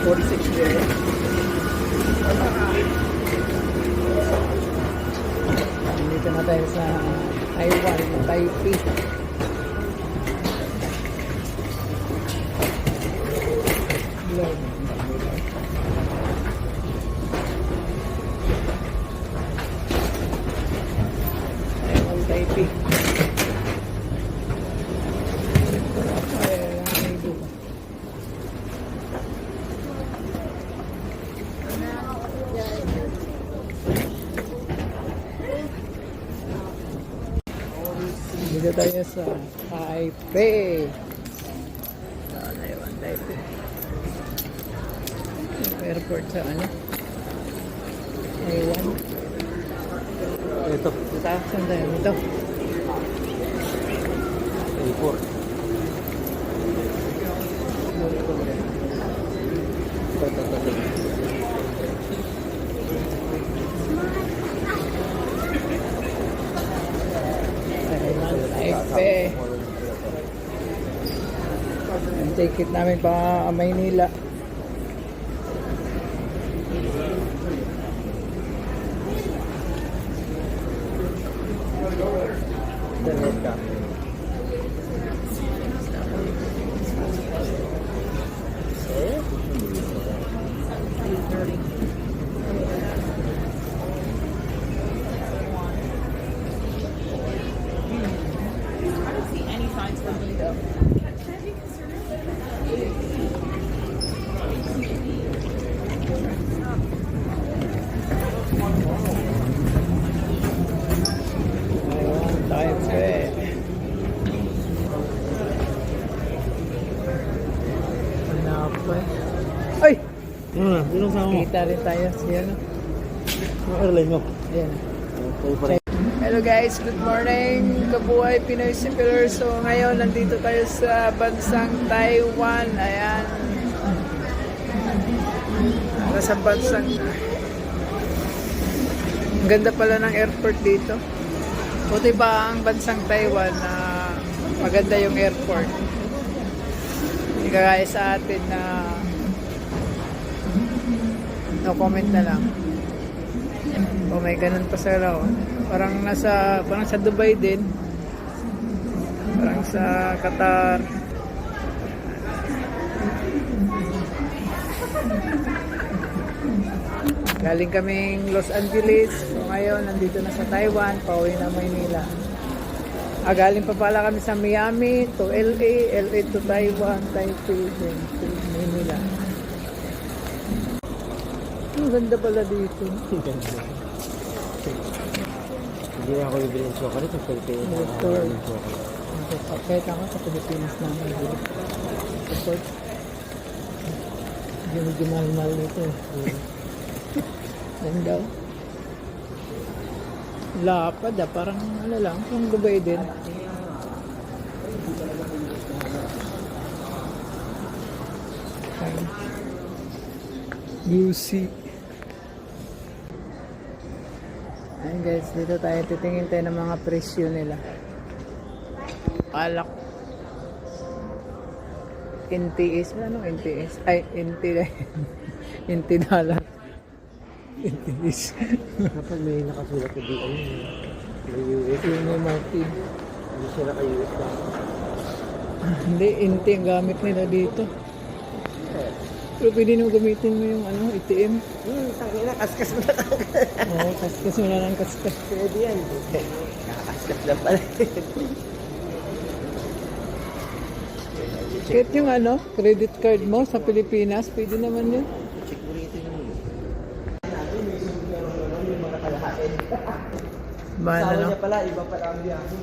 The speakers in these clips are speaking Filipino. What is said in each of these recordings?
46 there. Dito na tayo sa Taiwan, Taipei. Taiwan, Taipei. Dito tayo sa Taipei. Taiwan, Taipei. Airport sa ano? Taiwan. Ito. Saan tayo? Ito. Airport. Taipei. Ang ticket namin pa Maynila. Ay! Binong sama mo? Kita rin tayo siya, no? Yung airline mo? Ayan. Okay. Hello guys, good morning. Kabuhay Pinoy Sipiler. So ngayon nandito tayo sa bansang Taiwan. Ayan. Nasa bansang... Ang ganda pala ng airport dito. Buti ba ang bansang Taiwan na maganda yung airport. Hindi kagaya sa atin na no comment na lang. O may ganun pa sa lao. Parang sa Dubai din. Parang sa Qatar. Galing kaming Los Angeles. So ngayon nandito na sa Taiwan, pauwi na Maynila. Galing pa pala kami sa Miami to LA, LA to Taiwan, Taipei din to Maynila. Ang ganda pala dito. Hindi ako bibili ng chocolate sa Pilipinas. Motor. Kahit ako sa Pilipinas na mag-ibig. Support. Hindi medyo mahal-mahal nito. Ganda. Lapad parang ano lang, yung Dubai din. Blue Sea. Ayun guys, dito tayo titingin tayo ng mga presyo nila. Alak. NTS, ano NTS? Ay, NT dollar. NTS. Kapag may nakasulat na doon, may US. Yung may Martin. Hindi siya naka-US ba? Hindi, NT ang gamit nila dito. Pero pwede nyo gamitin mo yung ano, ATM. Tangin na, kaskas mo na Oo, kaskas mo na lang kaskas. Pwede yan. Nakakaskas lang pala. Kahit yung ano, credit card mo sa Pilipinas, pwede naman yun. Check mo rito yun. Natin, may mga kalahain. Bahala Sawa no? niya pala, iba pala ang biyahe.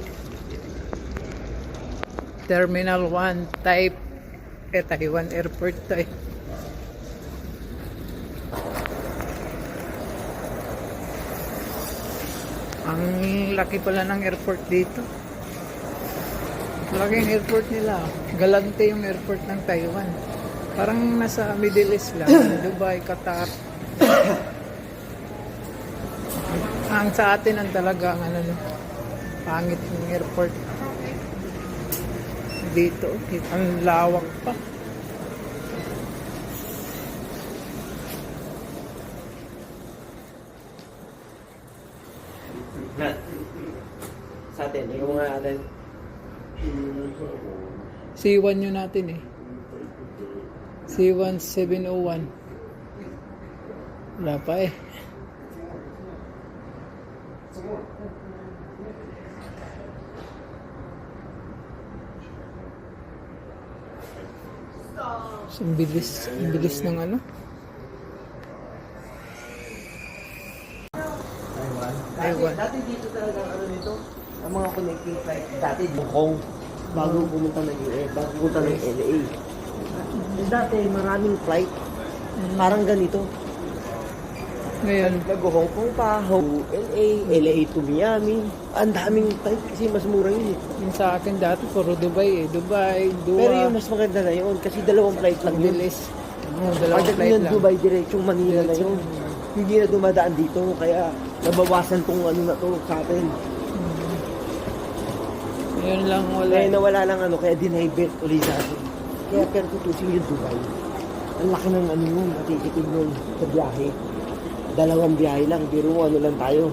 Terminal 1 type. Taiwan Airport type. Ang laki pala ng airport dito. Laki yung airport nila. Galante yung airport ng Taiwan. Parang nasa Middle East lang. Dubai, Qatar. Ang sa atin ang talaga ang ano, pangit yung airport. Dito, ang lawak pa. Na. Sa atin, yung mga natin. C1 yun natin eh. C1 701. Wala pa eh. So, ang bilis ng ano. Taiwan. Dati dito talaga ano nito, ang mga connecting flight dati Bukong bago pumunta ng US, bago pumunta ng LA. Dati maraming flight, parang ganito. Ngayon, Nag-Hong Kong pa, LA to Miami. Ang daming flight kasi mas mura yun eh. yung sa akin dati puro Dubai eh. Dubai, Dua. Pero yung mas maganda na yun kasi dalawang flight lang yun. bilis. Dalawang Pagdating flight ng lang. Dubai, diretsong Manila na yun. Hindi na dumadaan dito, kaya nabawasan tong ano na to sa atin. Ngayon lang wala. Kaya nawala lang ano, kaya dinivert ulit sa atin. Kaya pero tutusin yung Dubai. Ang laki ng ano yun, matitikin yun sa biyahe. Dalawang biyahe lang, biro ano lang tayo.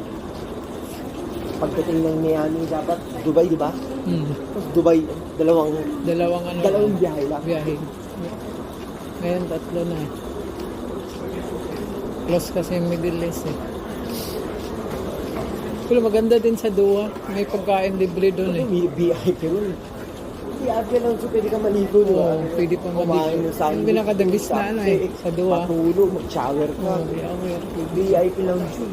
Pagdating ng Miami, dapat Dubai, di ba? Tapos Dubai, dalawang Dalawang biyahe lang. biyahe. Ngayon tatlo na. Plus kasi yung Middle East eh. Pero maganda din sa Doha. May pagkain libre doon eh. May VIP ron. VIP lang so pwede ka maligo, di ba? Oo, pwede pang Kumain maligo. ng sandwich. Yung pinakadabis na ano eh, sa Doha. Matulog, mag-shower ka. Oh, yeah, VIP lang siya.